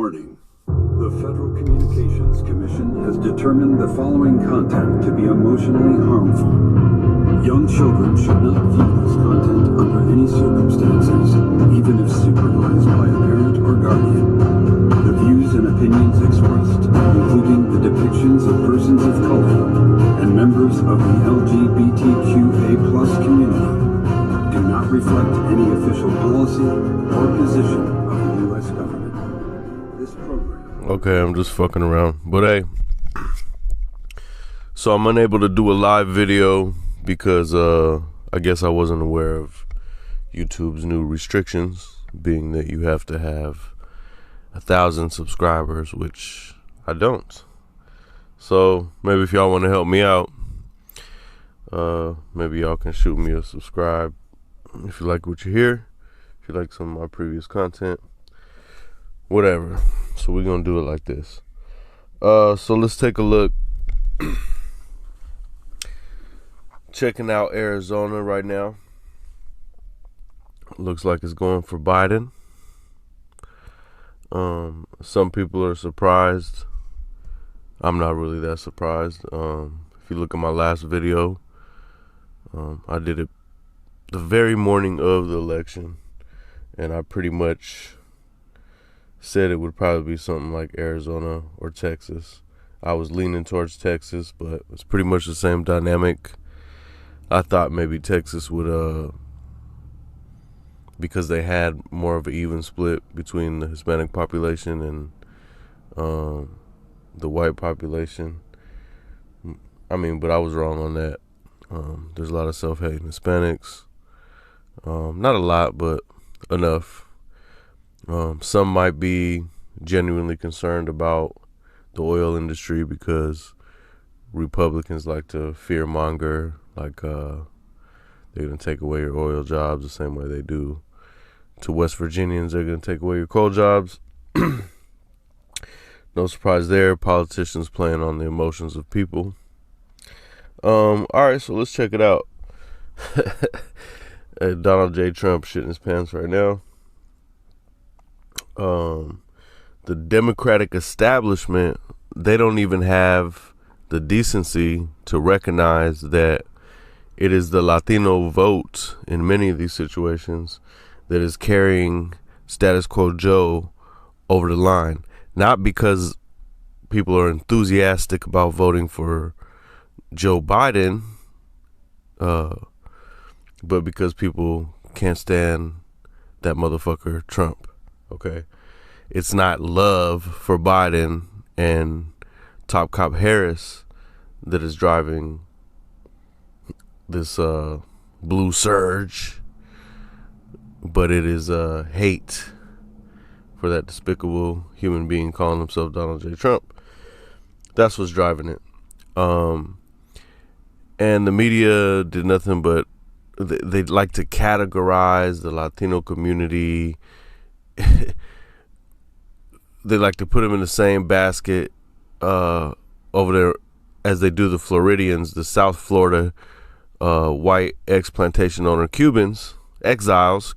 Warning. The Federal Communications Commission has determined the following content to be emotionally harmful. Young children should not view this content under any circumstances, even if supervised by a parent or guardian. The views and opinions expressed, including the depictions of persons of color and members of the LGBTQA+ community, do not reflect any official policy or position of the U.S. government. This program... Okay, I'm just fucking around. But hey, so I'm unable to do a live video because I guess I wasn't aware of YouTube's new restrictions, being that you have to have 1,000 subscribers, which I don't. So maybe if y'all want to help me out, maybe y'all can shoot me a subscribe if you like what you hear, if you like some of my previous content, whatever. So we're gonna do it like this. So let's take a look. Checking out Arizona right now. Looks like it's going for Biden. Some people are surprised. I'm not really that surprised. If you look at my last video, I did it the very morning of the election, and I pretty much said it would probably be something like Arizona or Texas. I was leaning towards Texas, but it's pretty much the same dynamic. I thought maybe Texas would, because they had more of an even split between the Hispanic population and the white population. I mean, but I was wrong on that. There's a lot of self-hating Hispanics. Not a lot, but enough. Some might be genuinely concerned about the oil industry because Republicans like to fear-monger, like they're going to take away your oil jobs the same way they do to West Virginians. They're going to take away your coal jobs. No surprise there. Politicians playing on the emotions of people. All right, so let's check it out. Donald J. Trump shitting his pants right now. The Democratic establishment, they don't even have the decency to recognize that it is the Latino vote in many of these situations that is carrying status quo Joe over the line. Not because people are enthusiastic about voting for Joe Biden, but because people can't stand that motherfucker Trump. Okay, it's not love for Biden and Top Cop Harris that is driving this blue surge, but it is hate for that despicable human being calling himself Donald J. Trump. That's what's driving it. And the media did nothing but they like to categorize the Latino community. They like to put them in the same basket over there as they do the Floridians, the South Florida white ex-plantation owner Cuban exiles.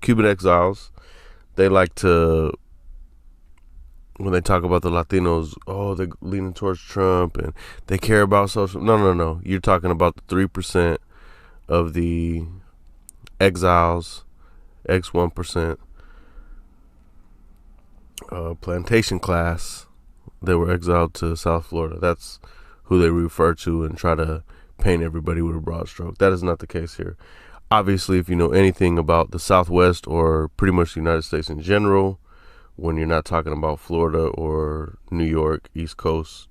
They like to, when they talk about the Latinos, oh, they're leaning towards Trump and they care about social. No. You're talking about the 3% of the exiles, X 1%. Plantation class that were exiled to South Florida. That's who they refer to and try to paint everybody with a broad stroke. That is not the case here. Obviously, if you know anything about the Southwest or pretty much the United States in general, when you're not talking about Florida or New York, East Coast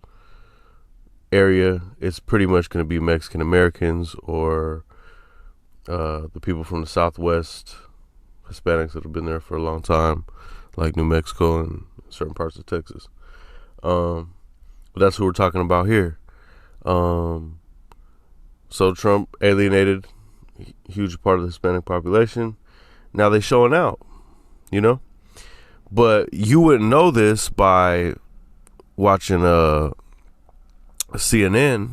area, it's pretty much going to be Mexican Americans or the people from the Southwest, Hispanics that have been there for a long time, like New Mexico and certain parts of Texas. But that's who we're talking about here. So Trump alienated a huge part of the Hispanic population. Now they showing out, you know? But you wouldn't know this by watching CNN.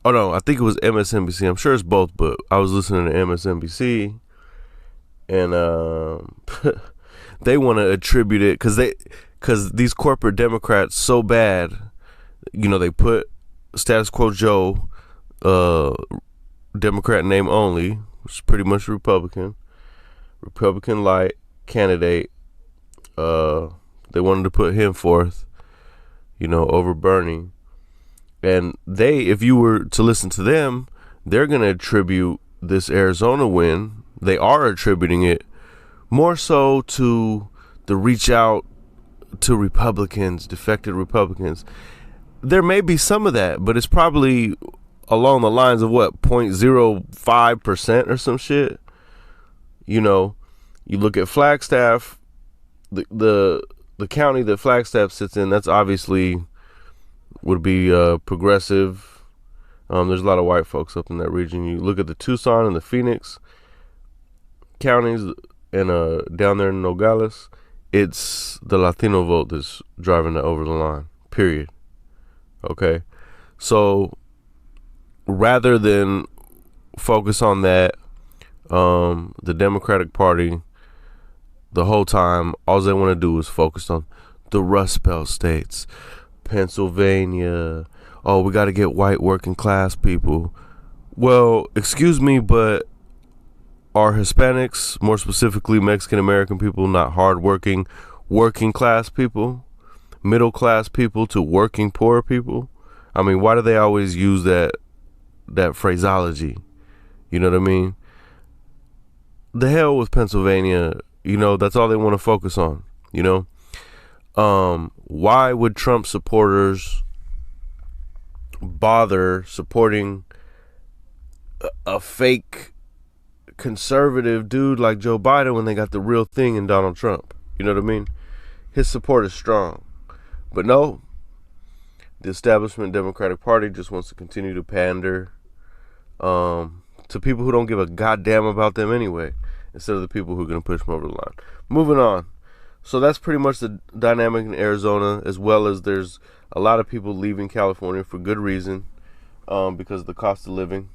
Oh, no, I think it was MSNBC. I'm sure it's both, but I was listening to MSNBC. And they want to attribute it because these corporate Democrats so bad, they put status quo Joe, Democrat name only, which is pretty much Republican light candidate. They wanted to put him forth, over Bernie. And if you were to listen to them, they're going to attribute this Arizona win. They are attributing it more so to the reach out to Republicans, defected Republicans. There may be some of that, but it's probably along the lines of 0.05% or some shit. You look at Flagstaff, the county that Flagstaff sits in, that's obviously would be progressive. There's a lot of white folks up in that region. You look at the Tucson and the Phoenix counties and down there in Nogales, it's the Latino vote that's driving that over the line, period. Okay? So rather than focus on that, the Democratic Party, the whole time, all they want to do is focus on the Rust Belt states, Pennsylvania. Oh, we got to get white working class people. Well, excuse me, but are Hispanics, more specifically Mexican American people, not hardworking working class people, middle class people to working poor people? I mean, why do they always use that phraseology? You know what I mean? The hell with Pennsylvania. That's all they want to focus on. Why would Trump supporters bother supporting a fake conservative dude like Joe Biden when they got the real thing in Donald Trump? You know what I mean? His support is strong. But no, the establishment Democratic Party just wants to continue to pander to people who don't give a goddamn about them anyway, instead of the people who are going to push them over the line. Moving on. So that's pretty much the dynamic in Arizona, as well as there's a lot of people leaving California for good reason, because of the cost of living.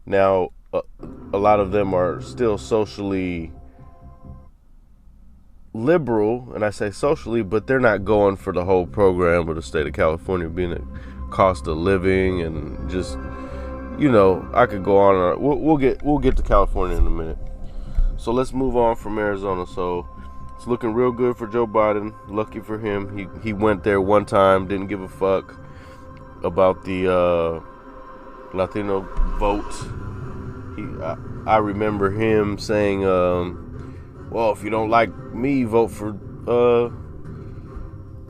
Now, a lot of them are still socially liberal, and I say socially, but they're not going for the whole program of the state of California being a cost of living and just, I could go on. We'll get to California in a minute. So let's move on from Arizona. So it's looking real good for Joe Biden. Lucky for him. He went there one time, didn't give a fuck about the Latino vote. I remember him saying, well, if you don't like me, vote for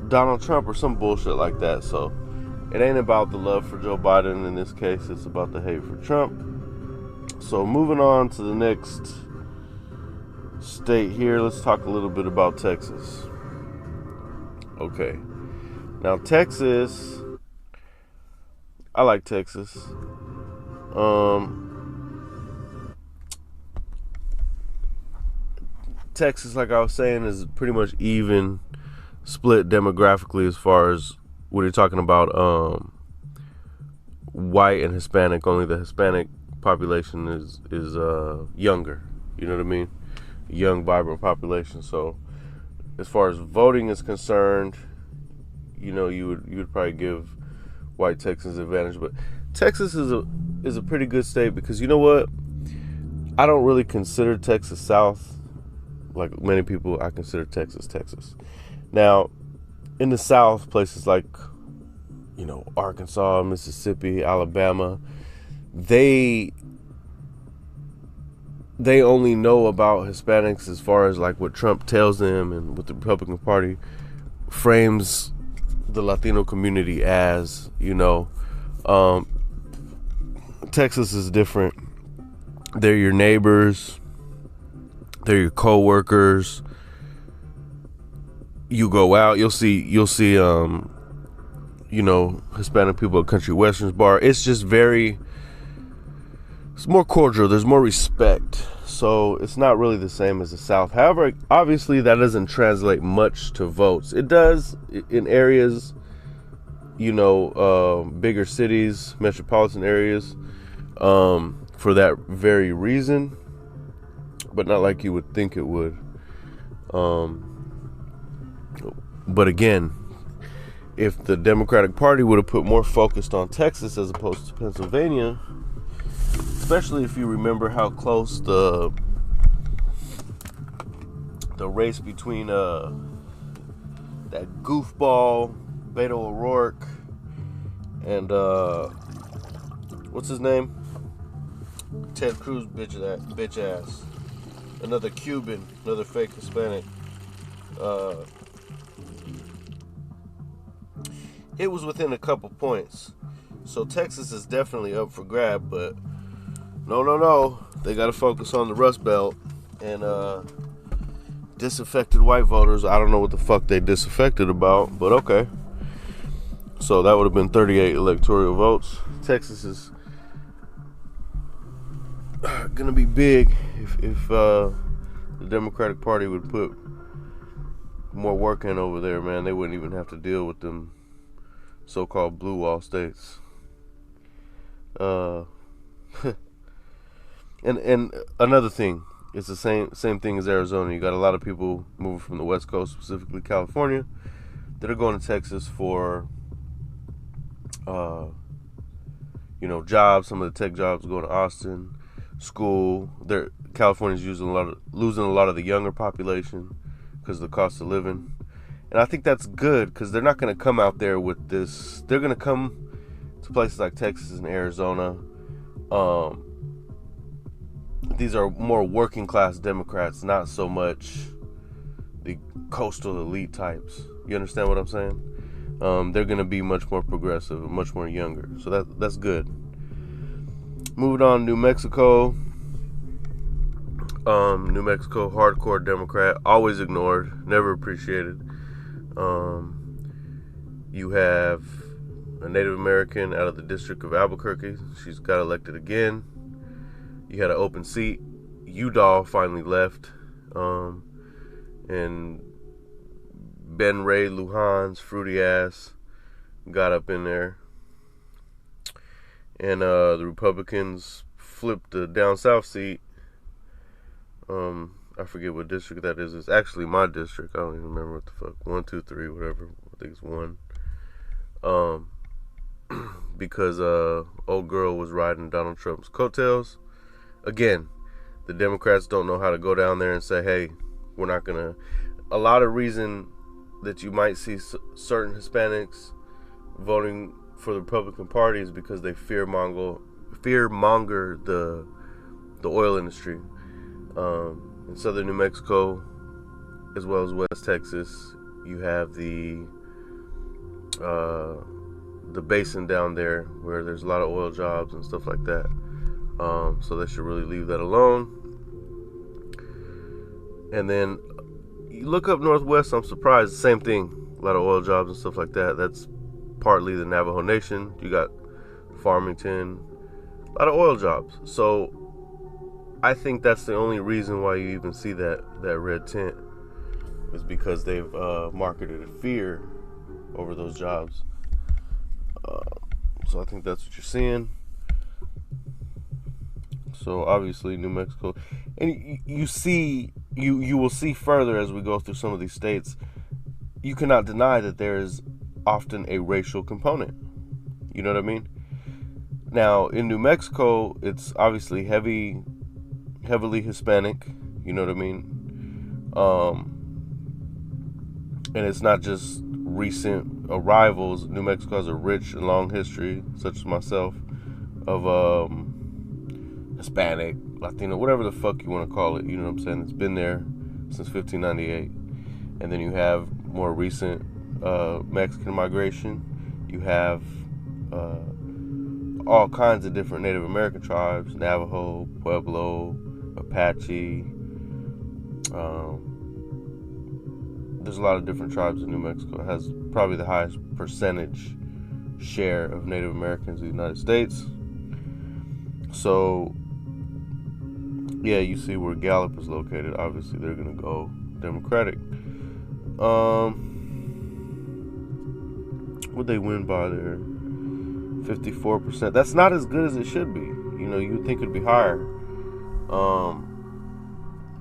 Donald Trump or some bullshit like that. So it ain't about the love for Joe Biden in this case. It's about the hate for Trump. So moving on to the next state here, let's talk a little bit about Texas. Okay. Now, Texas, I like Texas. Texas, like I was saying, is pretty much even split demographically as far as when you're talking about white and Hispanic. Only the Hispanic population is younger. You know what I mean? Young, vibrant population. So as far as voting is concerned, you would probably give white Texans advantage. But Texas is a pretty good state because you know what? I don't really consider Texas South. Like many people, I consider Texas. Now, in the South, places like, Arkansas, Mississippi, Alabama, they only know about Hispanics as far as like what Trump tells them and what the Republican Party frames the Latino community as, Texas is different. They're your neighbors. They're your co-workers. You go out, you'll see Hispanic people at Country Western's bar. It's just it's more cordial. There's more respect. So it's not really the same as the South. However, obviously that doesn't translate much to votes. It does in areas, bigger cities, metropolitan areas, for that very reason, but not like you would think it would. But again, if the Democratic Party would have put more focus on Texas as opposed to Pennsylvania, especially if you remember how close the race between that goofball Beto O'Rourke and what's his name? Ted Cruz bitch ass. Another Cuban, another fake Hispanic. It was within a couple points. So Texas is definitely up for grab, but no. They got to focus on the Rust Belt and disaffected white voters. I don't know what the fuck they disaffected about, but okay. So that would have been 38 electoral votes. Texas is gonna be big if the Democratic Party would put more work in over there, man. They wouldn't even have to deal with them so-called blue wall states. And another thing, it's the same thing as Arizona. You got a lot of people moving from the West Coast, specifically California, that are going to Texas for jobs. Some of the tech jobs going to Austin, school. California's losing a lot of the younger population because of the cost of living. And I think that's good because they're not going to come out there with this. They're going to come to places like Texas and Arizona. These are more working class Democrats, not so much the coastal elite types. You understand what I'm saying? They're going to be much more progressive and much more younger. So that's good. Moving on, New Mexico. New Mexico, hardcore Democrat, always ignored, never appreciated. You have a Native American out of the district of Albuquerque. She's got elected again. You had an open seat. Udall finally left. And Ben Ray Lujan's fruity ass got up in there. And the Republicans flipped the down south seat. I forget what district that is. It's actually my district. I don't even remember what the fuck. 1, 2, 3, whatever. I think it's 1. Because old girl was riding Donald Trump's coattails. Again, the Democrats don't know how to go down there and say, hey, we're not gonna. A lot of reason that you might see certain Hispanics voting for the Republican Party is because they fearmonger the oil industry. In southern New Mexico, as well as West Texas, you have the basin down there where there's a lot of oil jobs and stuff like that. So they should really leave that alone. And then you look up northwest, I'm surprised, same thing, a lot of oil jobs and stuff like that. That's partly the Navajo Nation. You got Farmington, a lot of oil jobs. So I think that's the only reason why you even see that red tint, is because they've marketed fear over those jobs. So I think that's what you're seeing. So obviously New Mexico, and you will see further as we go through some of these states. You cannot deny that there is often a racial component. You know what I mean? Now in New Mexico, it's obviously heavily Hispanic. You know what I mean? And it's not just recent arrivals. New Mexico has a rich and long history, such as myself, of Hispanic, Latino, whatever the fuck you want to call it. You know what I'm saying? It's been there since 1598. And then you have more recent Mexican migration. You have all kinds of different Native American tribes: Navajo, Pueblo, Apache. There's a lot of different tribes in New Mexico. It has probably the highest percentage share of Native Americans in the United States. So, yeah, you see where Gallup is located. Obviously, they're going to go Democratic. Would they win by there? 54%. That's not as good as it should be. You know, you would think it'd be higher.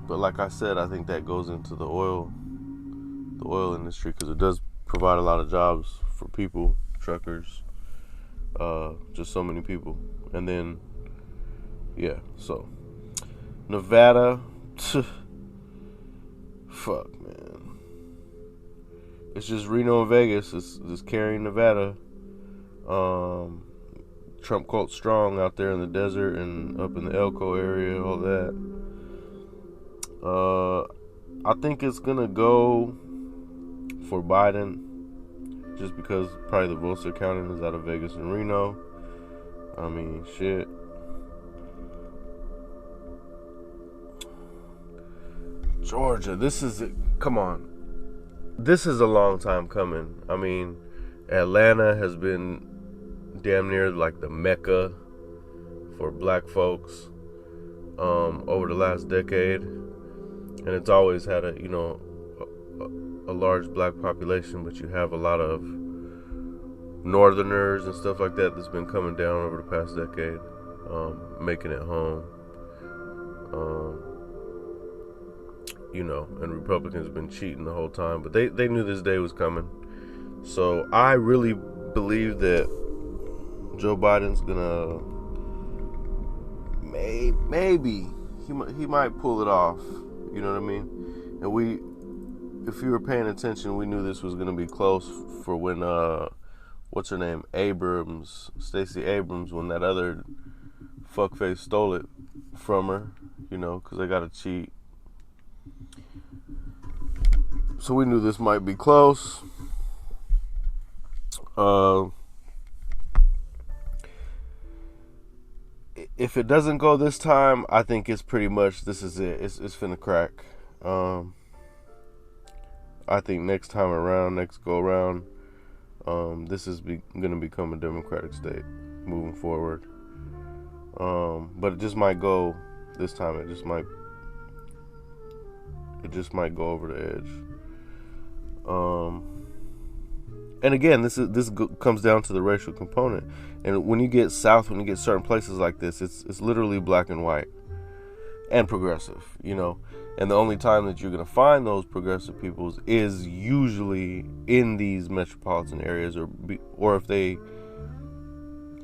But like I said, I think that goes into the oil industry, because it does provide a lot of jobs for people, truckers, just so many people. And then, yeah, so Nevada, fuck, man. It's just Reno and Vegas. It's carrying Nevada. Trump cult strong out there in the desert and up in the Elko area, all that. I think it's gonna go for Biden, just because probably the votes they're counting is out of Vegas and Reno. I mean, shit. Georgia, come on. This is a long time coming. I mean, Atlanta has been damn near like the Mecca for black folks over the last decade. And it's always had a large black population, but you have a lot of northerners and stuff like that that's been coming down over the past decade, making it home. And Republicans have been cheating the whole time, but they knew this day was coming. So I really believe that Joe Biden's gonna maybe he might pull it off. You know what I mean? And if you were paying attention, we knew this was gonna be close for when what's her name, Stacey Abrams, when that other fuckface stole it from her, because they gotta cheat. So we knew this might be close. If it doesn't go this time, I think it's pretty much, this is it. It's finna crack. I think next go around, this is gonna become a Democratic state moving forward. But it just might go this time. It just might go over the edge. And again, this comes down to the racial component. And when you get south, when you get certain places like this, it's literally black and white and progressive, And the only time that you're gonna find those progressive peoples is usually in these metropolitan areas, or if they,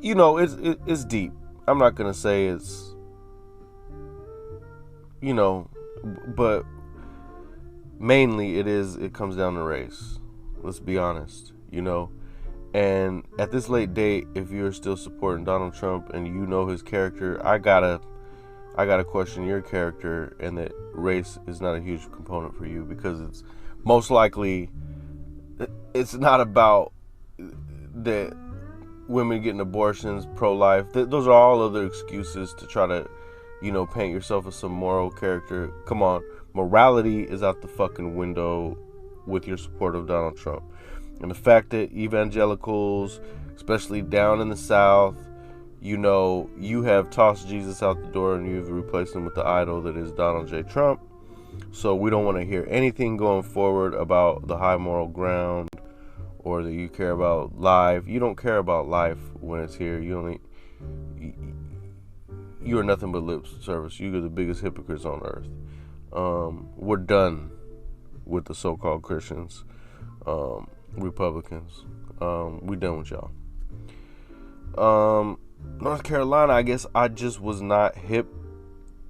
it's deep. I'm not gonna say it's, but mainly it comes down to race. Let's be honest, And at this late date, if you're still supporting Donald Trump and his character, I gotta question your character, and that race is not a huge component for you, because it's most likely, it's not about that women getting abortions, pro-life. Those are all other excuses to try to, paint yourself as some moral character. Come on, morality is out the fucking window with your support of Donald Trump. And the fact that evangelicals, especially down in the South, you have tossed Jesus out the door and you've replaced him with the idol that is Donald J. Trump. So we don't want to hear anything going forward about the high moral ground, or that you care about life. You don't care about life when it's here. You are nothing but lip service. You are the biggest hypocrites on earth. We're done with the so-called Christians, Republicans. We done with y'all. North Carolina, I guess I just was not hip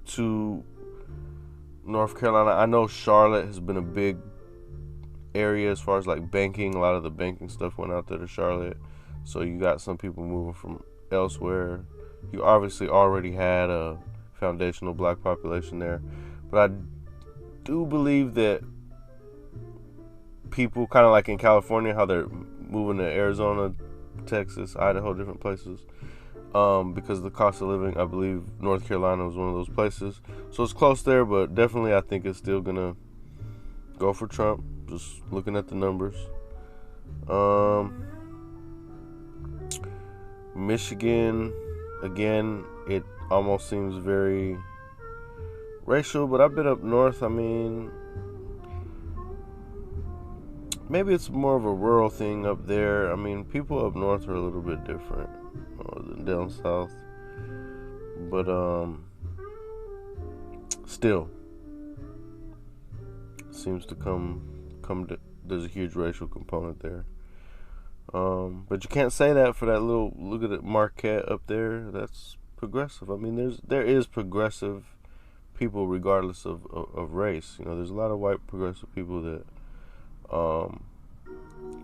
to North Carolina. I know Charlotte has been a big area as far as like banking. A lot of the banking stuff went out there to Charlotte. So you got some people moving from elsewhere. You obviously already had a foundational black population there. But I do believe that people, kind of like in California, how they're moving to Arizona, Texas, Idaho, different places, because of the cost of living. I believe North Carolina was one of those places. So it's close there, but definitely I think it's still going to go for Trump, just looking at the numbers. Michigan, again, it almost seems very racial, but I've been up north. I mean, maybe it's more of a rural thing up there. I mean, people up north are a little bit different than down south. But still, seems to there's a huge racial component there. But you can't say that for that little, look at it, Marquette up there. That's progressive. I mean, there is progressive people regardless of race. You know, there's a lot of white progressive people that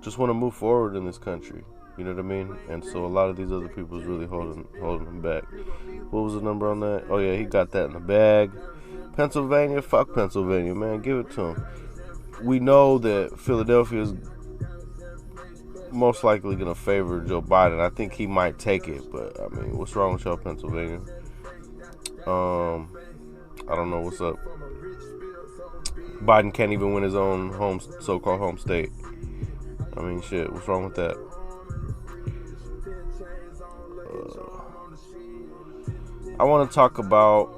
just want to move forward in this country. You know what I mean? And so a lot of these other people is really holding them back. What was the number on that? Oh yeah, he got that in the bag. Pennsylvania, fuck Pennsylvania, man. Give it to him. We know that Philadelphia is most likely going to favor Joe Biden. I think he might take it, but I mean, what's wrong with y'all, Pennsylvania? I don't know what's up. Biden can't even win his own so-called home state. I mean, shit, what's wrong with that? I want to talk about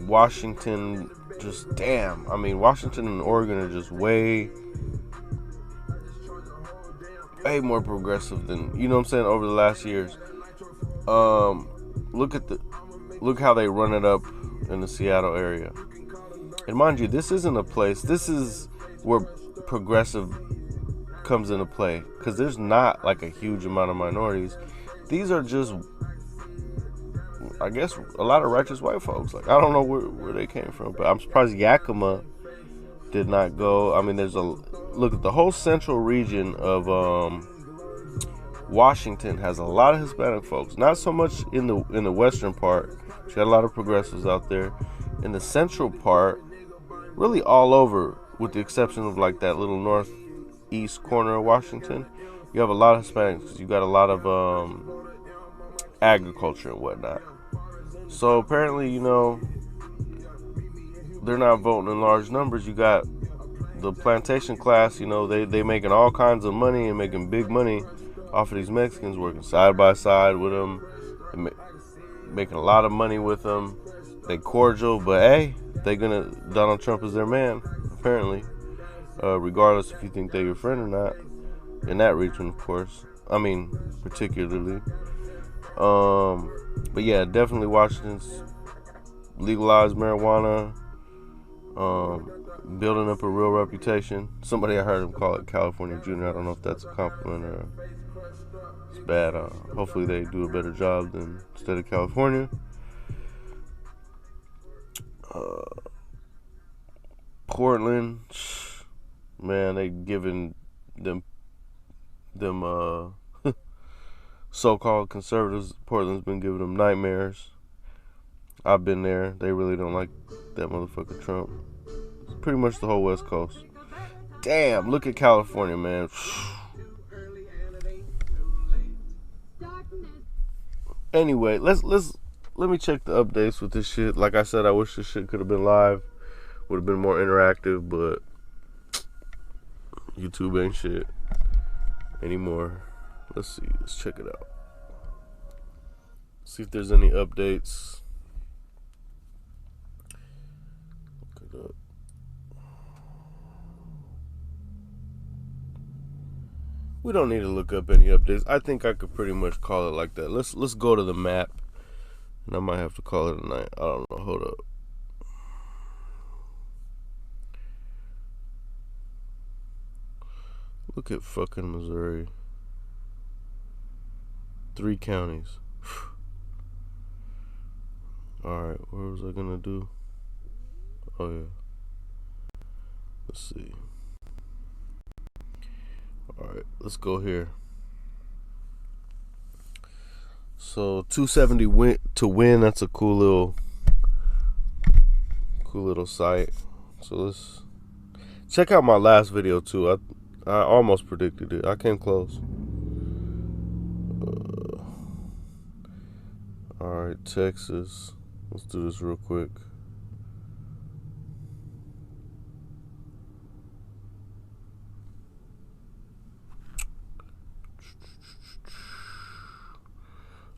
Washington. Just damn. I mean, Washington and Oregon are just way more progressive than, you know what I'm saying, over the last years. Look how they run it up in the Seattle area. And mind you, this isn't a place. This is where progressive comes into play, because there's not like a huge amount of minorities. These are just, I guess, a lot of righteous white folks. Like, I don't know where they came from, but I'm surprised Yakima did not go. I mean, look at the whole central region of Washington has a lot of Hispanic folks. Not so much in the western part. You got a lot of progressives out there. In the central part, really all over, with the exception of like that little northeast corner of Washington, you have a lot of Hispanics. You got a lot of agriculture and whatnot. So apparently, you know, they're not voting in large numbers. You got the plantation class, you know, they making all kinds of money and making big money off of these Mexicans, working side by side with them, making a lot of money with them. They cordial, but hey, Donald Trump is their man, apparently, regardless if you think they're your friend or not, in that region, of course. I mean, particularly. But yeah, definitely Washington's legalized marijuana, building up a real reputation. Somebody, I heard him call it California Junior. I don't know if that's a compliment or it's bad. Hopefully they do a better job than state of California. Portland, man, they giving them so-called conservatives. Portland's been giving them nightmares. I've been there. They really don't like that motherfucker Trump. It's pretty much the whole West Coast. Damn, look at California, man. Anyway, let me check the updates with this shit. Like I said, I wish this shit could have been live. Would have been more interactive, but YouTube ain't shit anymore. Let's see. Let's check it out. See if there's any updates. Look it up. We don't need to look up any updates. I think I could pretty much call it like that. Let's go to the map. And I might have to call it a night. I don't know. Hold up. Look at fucking Missouri. 3 counties. Alright, what was I gonna do? Oh yeah. Let's see. Alright, let's go here. So 270 to win, that's a cool little site. So let's check out my last video too. I almost predicted it. I came close. Alright, Texas. Let's do this real quick.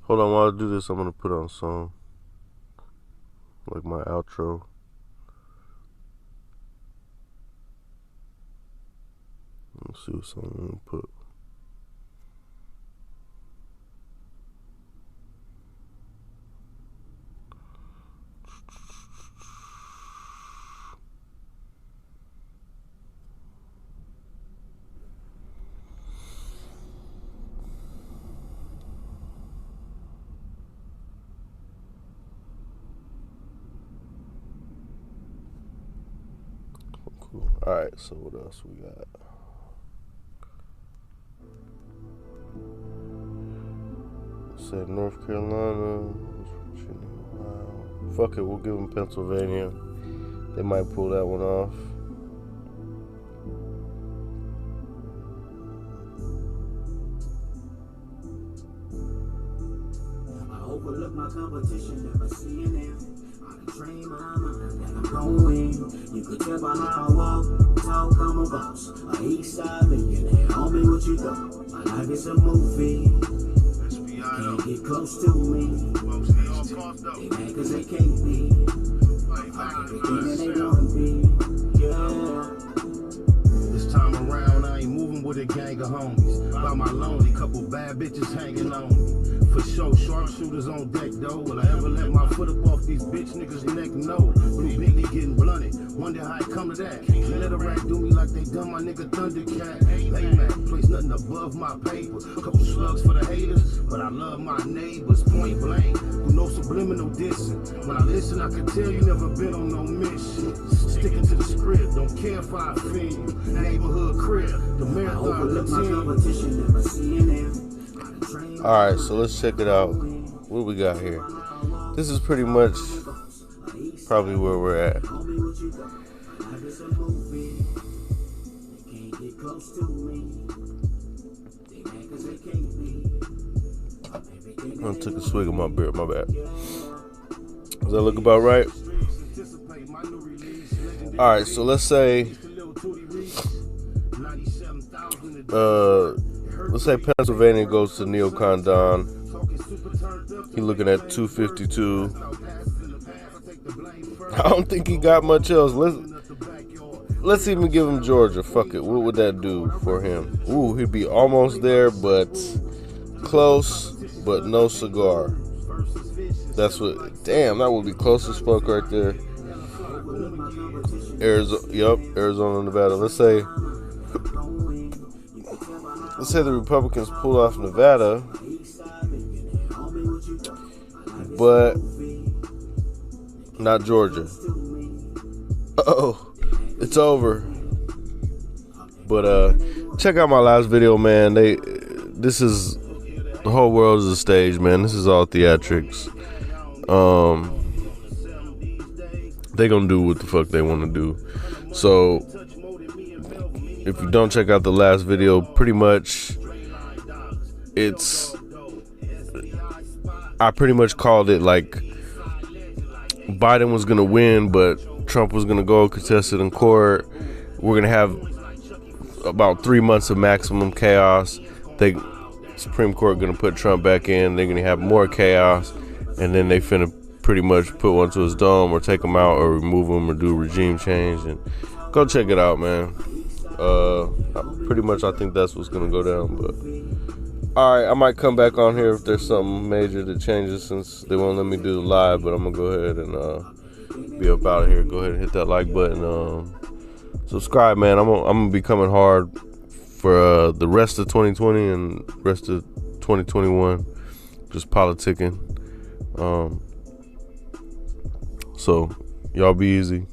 Hold on, while I do this, I'm going to put on a song. Like my outro. Let's see what song I'm going to put. Cool. All right. So what else we got? Said North Carolina. Wow. Fuck it. We'll give them Pennsylvania. They might pull that one off. Overlook my competition, never seeing them. I train my mind that I'm going. You could tell by how I walk, talk, I'm a boss. A east side millionaire, homie, what you thought? My life is a movie. You can't get close to me. They mad cause they can't be. I'm everything that they wanna be. Yeah. This time around, I ain't moving with a gang of homies. By my lonely, couple bad bitches hanging on me. For sure, sharpshooters on deck, though. Will I ever let my foot up off these bitch niggas' neck? No. Blue Bentley getting blunted. Wonder how it come to that. Can't let a rat do me like they done my nigga Thundercat. Lay man, place nothing above my paper. Couple slugs for the haters, but I love my neighbors. Point blank, do no subliminal dissing. When I listen, I can tell you never been on no mission. Sticking to the script, don't care if I offend you. Neighborhood crib, the marathon competition, never seeing them. Alright, so let's check it out. What we got here? This is pretty much probably where we're at. I took a swig of my beer, my bad. Does that look about right? Alright, so let's say Pennsylvania goes to Neocon Don. He looking at 252. I don't think he got much else. Let's even give him Georgia. Fuck it. What would that do for him? Ooh, he'd be almost there, but close, but no cigar. That's what. Damn, that would be close as fuck right there. Arizona, Nevada. Let's say the Republicans pull off Nevada, but not Georgia. Oh, it's over. But check out my last video, man. The whole world is a stage, man. This is all theatrics. They gonna do what the fuck they want to do. So if you don't check out the last video, pretty much I pretty much called it like Biden was gonna win, but Trump was gonna go contest it in court. We're gonna have about 3 months of maximum chaos. Supreme Court gonna put Trump back in. They're gonna have more chaos, and then they finna pretty much put one to his dome or take him out or remove him or do regime change. And go check it out, man. Pretty much I think that's what's gonna go down. But alright, I might come back on here if there's something major that changes, since they won't let me do the live. But I'm gonna go ahead and be up out of here. Go ahead and hit that like button. Subscribe, man. I'm gonna be coming hard for the rest of 2020 and rest of 2021, just politicking. So y'all be easy.